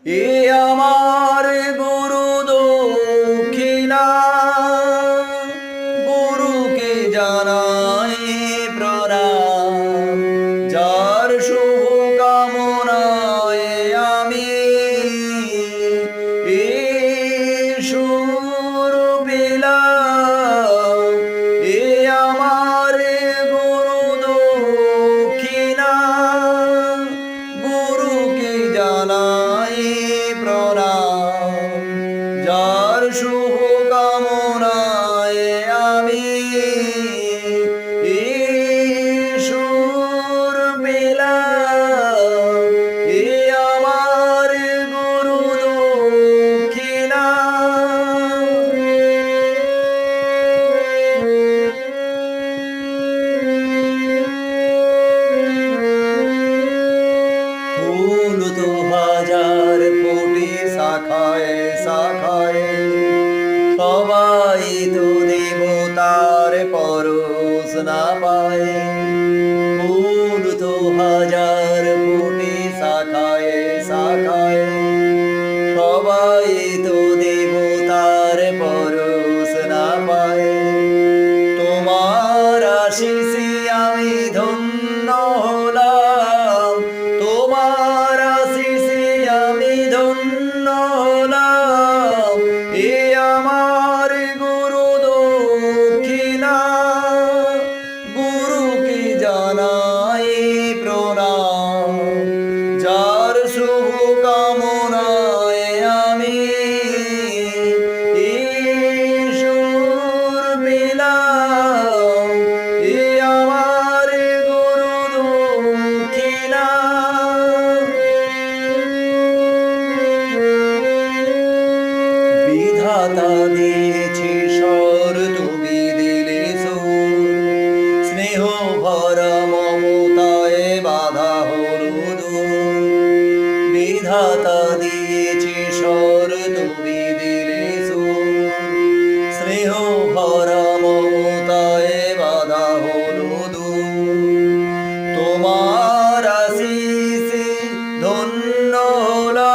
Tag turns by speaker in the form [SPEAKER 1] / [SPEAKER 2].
[SPEAKER 1] এ আমার গুরু দক্ষিণা, গুরুকে জানাই প্রণাম। যার শুভ কামনায় আমি এই সুর পেলাম। এ আমার গুরু দক্ষিণা, গুরুকে জানাই প্রণাম। যার শুভ কামনায় আমি ঈশ্বর পেলাম। এ আমার গুরু দক্ষিণা। ফুল তো হাজার কোটি শাখায় শাখায়, সবাই তো দেবতার পরশ না পায়। ফুল তো হাজার কোটি শাখায় শাখায়, সবাই তো দেবতার পরশ না পায়। তোমার আশিসে আমি ধন্য হলাম, তোমার আশিসে আমি ধন্য হলাম। এ আমার গুরু দক্ষিণা, গুরুকে জানাই প্রণাম। যার শুভ কামনায় আমি ঈশ্বর পেলাম। এ আমার গুরু দক্ষিণা। বিধাতা দিয়েছে স্বর, তুমি দিলে সুর। স্নেহ ভরা মমতায় বাধা হলো দূর। বিধাতা দিয়েছে স্বর, তুমি দিলে সুর। স্নেহ ভরা মমতায় বাধা হলো দূর। তোমার আশিসে ধন্য হলাম।